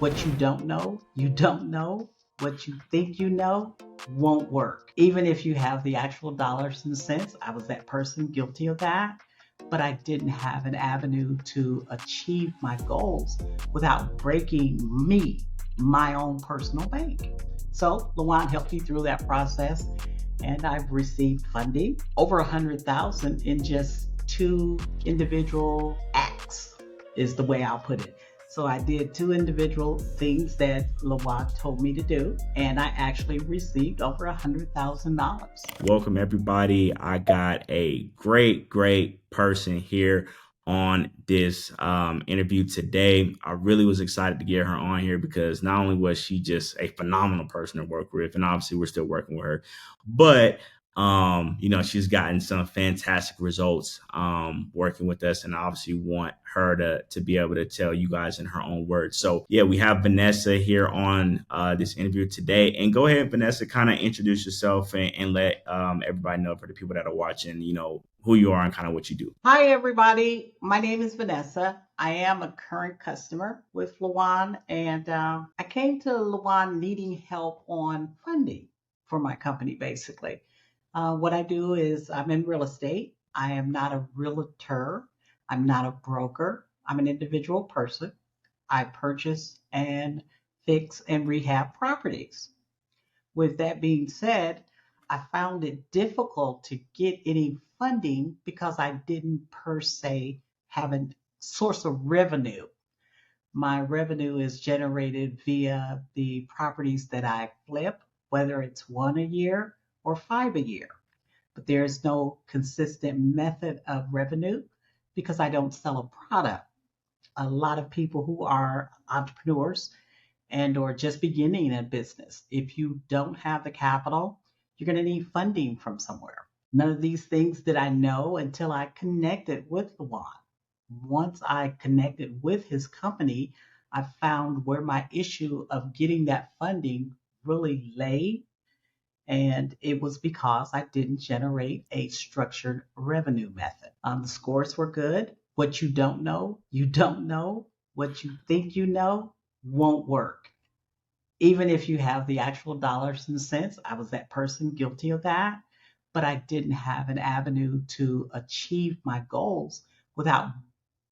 What you don't know. What you think you know won't work. Even if you have the actual dollars and cents, I was that person guilty of that, but I didn't have an avenue to achieve my goals without breaking my own personal bank. So LaJuan helped me through that process, and I've received funding over 100,000 in just two individual acts, is the way I'll put it. So I did two individual things that LaJuan told me to do, and I actually received over $100,000. Welcome, everybody. I got a great person here on this interview today. I really was excited to get her on here because not only was she just a phenomenal person to work with, and obviously we're still working with her, but she's gotten some fantastic results working with us, and I obviously want her to be able to tell you guys in her own words. So yeah, we have Vanessa here on this interview today. And go ahead, Vanessa, kind of introduce yourself and let everybody know, for the people that are watching, who you are and kind of what you do. Hi, everybody. My name is Vanessa. I am a current customer with LaJuan, and I came to LaJuan needing help on funding for my company, basically. What I do is I'm in real estate. I am not a realtor. I'm not a broker. I'm an individual person. I purchase and fix and rehab properties. With that being said, I found it difficult to get any funding because I didn't per se have a source of revenue. My revenue is generated via the properties that I flip, whether it's one a year or five a year. But there's no consistent method of revenue because I don't sell a product. A lot of people who are entrepreneurs and or just beginning a business, if you don't have the capital, you're going to need funding from somewhere. None of these things did I know until I connected with LaJuan. Once I connected with his company, I found where my issue of getting that funding really lay, and it was because I didn't generate a structured revenue method. The scores were good. What you don't know. What you think you know won't work. Even if you have the actual dollars and cents, I was that person guilty of that, but I didn't have an avenue to achieve my goals without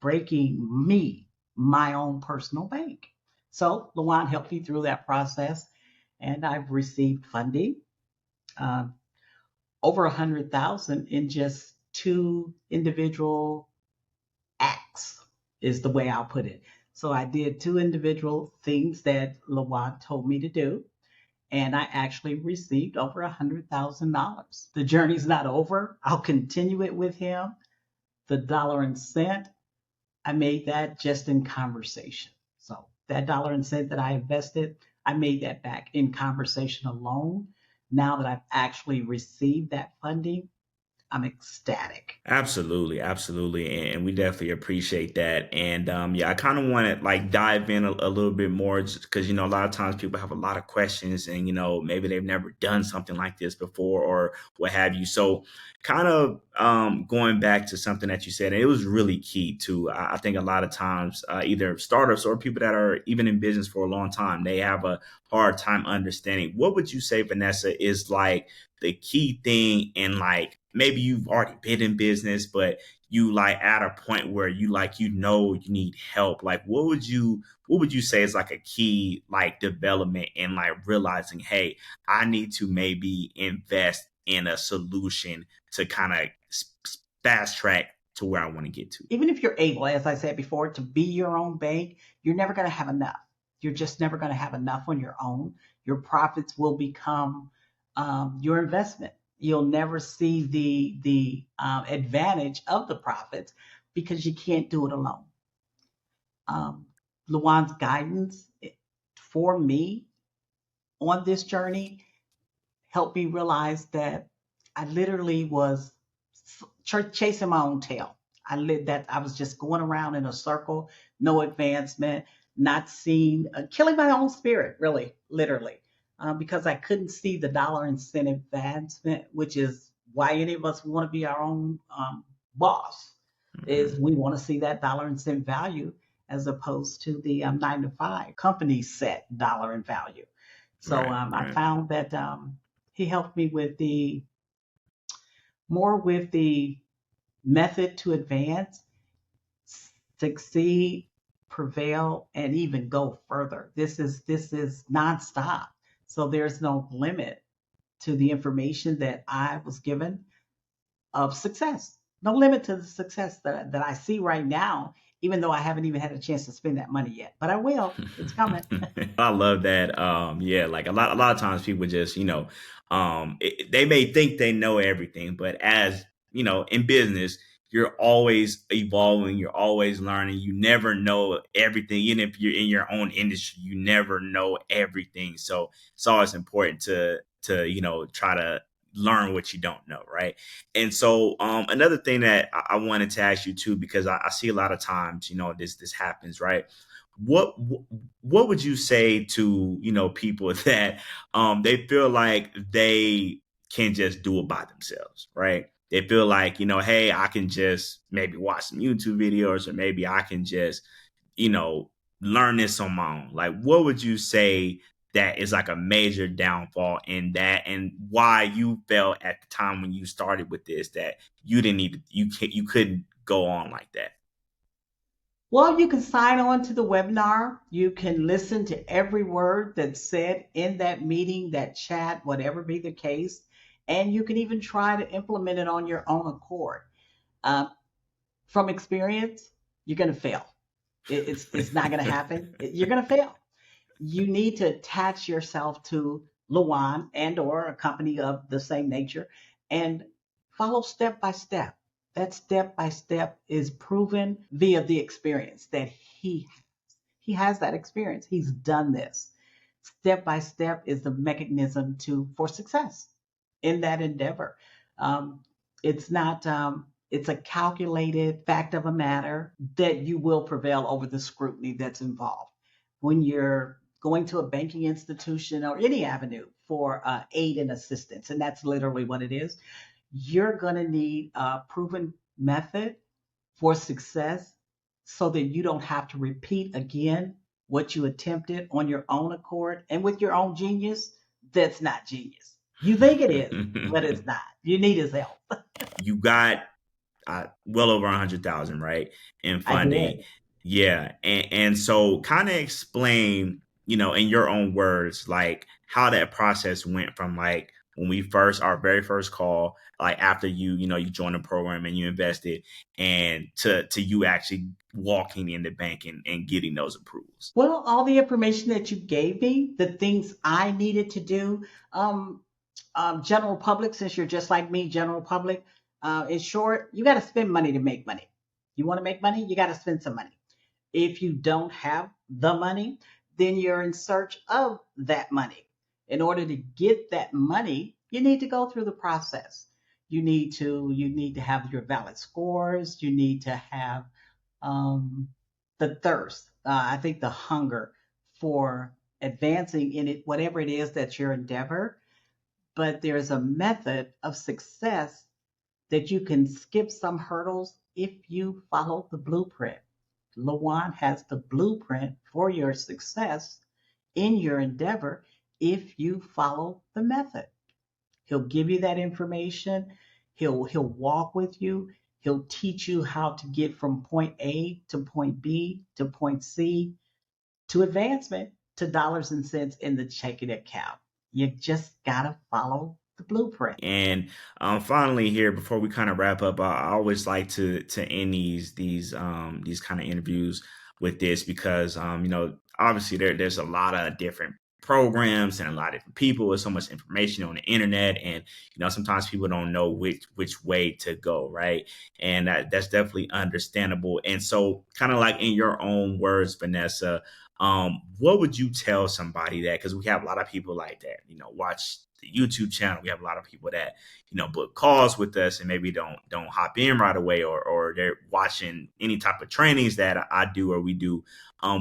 breaking my own personal bank. So LaJuan helped me through that process, and I've received funding uh, over 100,000 in just two individual acts, is the way I'll put it. So I did two individual things that LaJuan told me to do, and I actually received over $100,000. The journey's not over. I'll continue it with him. The dollar and cent, I made that just in conversation. So that dollar and cent that I invested, I made that back in conversation alone. Now that I've actually received that funding, I'm ecstatic. Absolutely, and we definitely appreciate that. And yeah, I kind of want to like dive in a little bit more because a lot of times people have a lot of questions, and maybe they've never done something like this before or what have you. So, kind of going back to something that you said, and it was really key too. I think a lot of times, either startups or people that are even in business for a long time, they have a hard time understanding. What would you say, Vanessa, is like the key thing in, like, maybe you've already been in business, but you like at a point where you need help? Like, what would you say is like a key like development in like realizing, hey, I need to maybe invest in a solution to kind of fast track to where I want to get to? Even if you're able, as I said before, to be your own bank, you're never going to have enough. You're just never going to have enough on your own. Your profits will become your investment. You'll never see the advantage of the profits because you can't do it alone. Um, Luan's guidance for me on this journey helped me realize that I literally was chasing my own tail. I lived that I was just going around in a circle, no advancement, not seeing, killing my own spirit, really, literally, because I couldn't see the dollar and cent advancement, which is why any of us want to be our own boss. Is Mhm. we want to see that dollar and cent value, as opposed to the 9 to 5 company set dollar and value. So Right, I right. found that he helped me with the more with the method to advance, succeed, prevail, and even go further. This is nonstop. So there's no limit to the information that I was given of success. No limit to the success that I see right now, even though I haven't even had a chance to spend that money yet. But I will. It's coming. I love that. Yeah, like a lot of times people just, they may think they know everything, but as in business, you're always evolving, you're always learning. You never know everything, even if you're in your own industry, you never know everything. So it's always important to try to learn what you don't know, right? And so another thing that I wanted to ask you too, because I see a lot of times, this happens, right? what what would you say to people that they feel like they can just do it by themselves, right? They feel like, hey, I can just maybe watch some YouTube videos, or maybe I can just you know learn this on my own. Like, what would you say that is like a major downfall in that, and why you felt at the time when you started with this that you didn't need to, you couldn't go on like that? Well, you can sign on to the webinar. You can listen to every word that's said in that meeting, that chat, whatever be the case. And you can even try to implement it on your own accord. Uh, from experience, you're going to fail. It's not going to happen. You're going to fail. You need to attach yourself to LaJuan and or a company of the same nature and follow step by step. That step by step is proven via the experience that he has that experience. He's done this. Step by step is the mechanism to for success in that endeavor. Um, it's not. It's a calculated fact of a matter that you will prevail over the scrutiny that's involved when you're going to a banking institution or any avenue for aid and assistance, and that's literally what it is. You're going to need a proven method for success so that you don't have to repeat again what you attempted on your own accord and with your own genius. That's not genius. You think it is, but it's not. You need his help. You got well over 100,000, right, in I funding. did. Yeah, and so kind of explain, in your own words, like how that process went from like when we first our very first call, like after you joined the program and you invested, and to you actually walking in the bank and getting those approvals. Well, all the information that you gave me, the things I needed to do, um, general public, since you're just like me, general public, in short, you got to spend money to make money. You want to make money, you got to spend some money. If you don't have the money, then you're in search of that money. In order to get that money, you need to go through the process. You need to have your valid scores. You need to have um, the thirst. I think the hunger for advancing in it, whatever it is that's your endeavor. But there's a method of success that you can skip some hurdles if you follow the blueprint. LaJuan has the blueprint for your success in your endeavor if you follow the method. He'll give you that information. He'll walk with you. He'll teach you how to get from point A to point B to point C to advancement to dollars and cents in the checking account. You just gotta follow the blueprint. And finally, here before we kind of wrap up, I always like to end these kind of interviews with this, because obviously there's a lot of different programs and a lot of different people with so much information on the internet, and sometimes people don't know which way to go, right? And that's definitely understandable. And so, kind of like in your own words, Vanessa, what would you tell somebody that, because we have a lot of people like that, watch the YouTube channel. We have a lot of people that book calls with us and maybe don't hop in right away, or they're watching any type of trainings that I do or we do.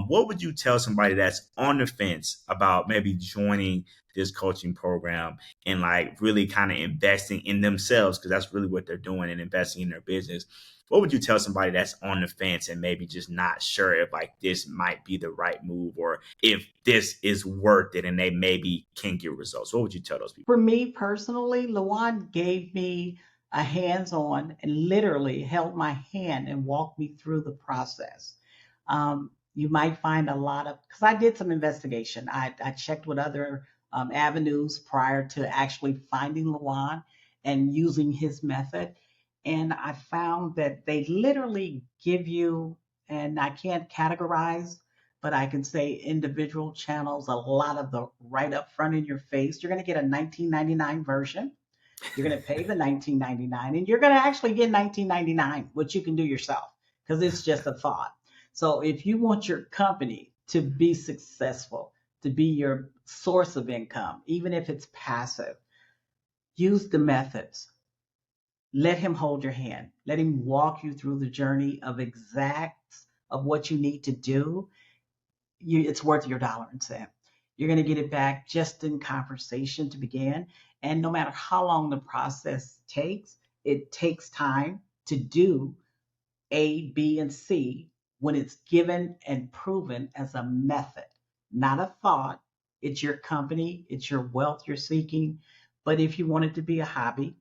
What would you tell somebody that's on the fence about maybe joining this coaching program and like really kind of investing in themselves, because that's really what they're doing, and investing in their business? What would you tell somebody that's on the fence and maybe just not sure if like this might be the right move, or if this is worth it and they maybe can get results? What would you tell those people? For me personally, LaJuan gave me a hands-on and literally held my hand and walked me through the process. You might find a lot of, because I did some investigation. I checked with other avenues prior to actually finding LaJuan and using his method. And I found that they literally give you, and I can't categorize, but I can say individual channels, a lot of the right up front in your face. You're going to get a 1999 version. You're going to pay the 1999, and you're going to actually get 1999, which you can do yourself because it's just a thought. So if you want your company to be successful, to be your source of income, even if it's passive, use the methods. Let him hold your hand. Let him walk you through the journey of exacts of what you need to do. It's worth your dollar and cent. You're going to get it back just in conversation to begin. And no matter how long the process takes, it takes time to do A, B, and C when it's given and proven as a method, not a thought. It's your company, it's your wealth you're seeking. But if you want it to be a hobby,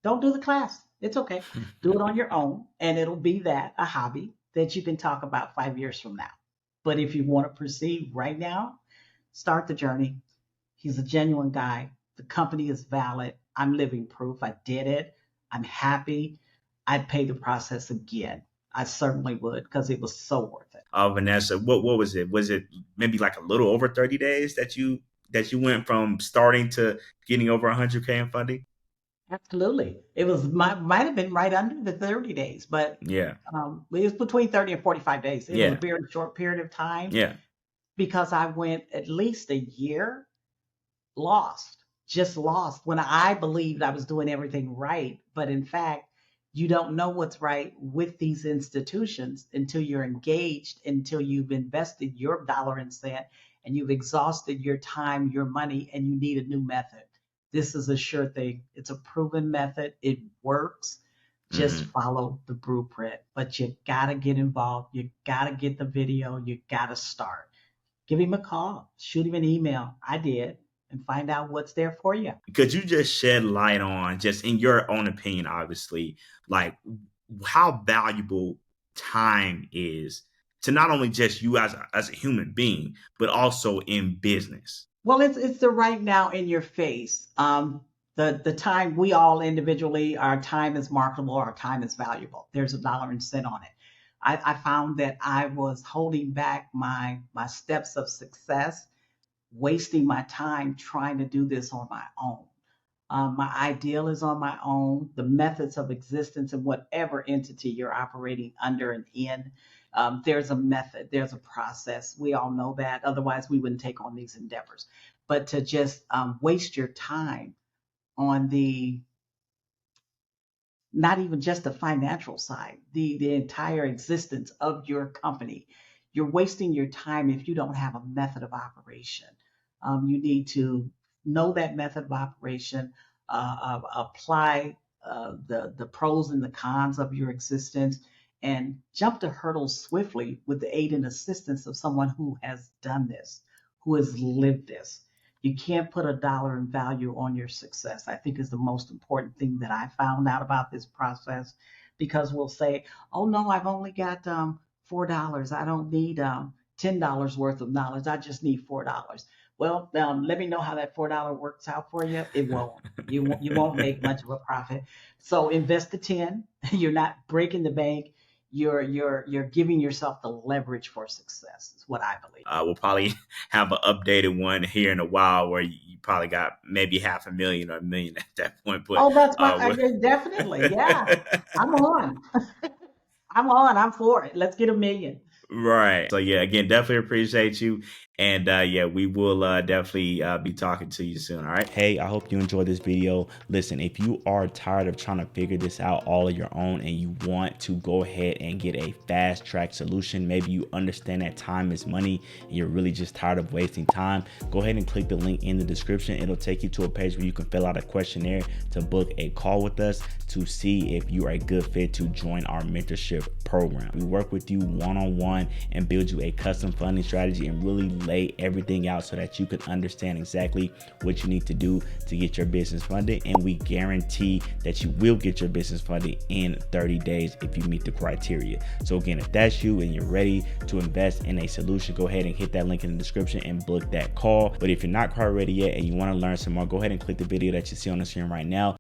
don't do the class. It's okay. Do it on your own, and it'll be that a hobby that you can talk about 5 years from now. But if you want to proceed right now, start the journey. He's a genuine guy. The company is valid. I'm living proof. I did it. I'm happy. I'd pay the process again. I certainly would because it was so worth it. Vanessa, what was it? Was it maybe like a little over 30 days that you went from starting to getting over 100K in funding? Absolutely. It was might have been right under the 30 days, but Yeah, it was between 30 and 45 days. It was a yeah, very short period of time yeah. because I went at least a year lost, just lost when I believed I was doing everything right. But in fact, you don't know what's right with these institutions until you're engaged, until you've invested your dollar and cent and you've exhausted your time, your money, and you need a new method. This is a sure thing. It's a proven method. It works. Just Hmm. follow the blueprint. But you got to get involved. You got to get the video. You got to start. Give him a call, shoot him an email. I did, and find out what's there for you. Could you just shed light on, just in your own opinion, obviously, like how valuable time is to not only just you as a human being, but also in business? Well, it's the right now in your face. The time we all individually, our time is marketable, our time is valuable. There's a dollar and cent on it. I found that I was holding back my steps of success, wasting my time trying to do this on my own. My ideal is on my own. The methods of existence in whatever entity you're operating under and in, there's a method, there's a process. We all know that. Otherwise, we wouldn't take on these endeavors. But to just waste your time on the not even just the financial side, the entire existence of your company. You're wasting your time if you don't have a method of operation. You need to know that method of operation, apply the pros and the cons of your existence, and jump the hurdles swiftly with the aid and assistance of someone who has done this, who has lived this. You can't put a dollar in value on your success, I think is the most important thing that I found out about this process. Because we'll say, oh no, I've only got $4. I don't need $10 worth of knowledge. I just need $4. Well, let me know how that $4 works out for you. It won't. You won't make much of a profit. So invest the 10. You're not breaking the bank. You're giving yourself the leverage for success. Is what I believe. We'll probably have an updated one here in a while where you probably got maybe 500,000 or a million at that point. But Oh, that's my uh, definitely. Yeah, I'm on. I'm on. I'm for it. Let's get a million. right. So yeah, again, definitely appreciate you. And yeah, we will definitely be talking to you soon. All right. Hey, I hope you enjoyed this video. Listen, if you are tired of trying to figure this out all on your own and you want to go ahead and get a fast track solution, maybe you understand that time is money and you're really just tired of wasting time, go ahead and click the link in the description. It'll take you to a page where you can fill out a questionnaire to book a call with us to see if you are a good fit to join our mentorship program. We work with you one-on-one and build you a custom funding strategy and really lay everything out so that you can understand exactly what you need to do to get your business funded. And we guarantee that you will get your business funded in 30 days if you meet the criteria. So again, if that's you and you're ready to invest in a solution, go ahead and hit that link in the description and book that call. But if you're not quite ready yet and you want to learn some more, go ahead and click the video that you see on the screen right now.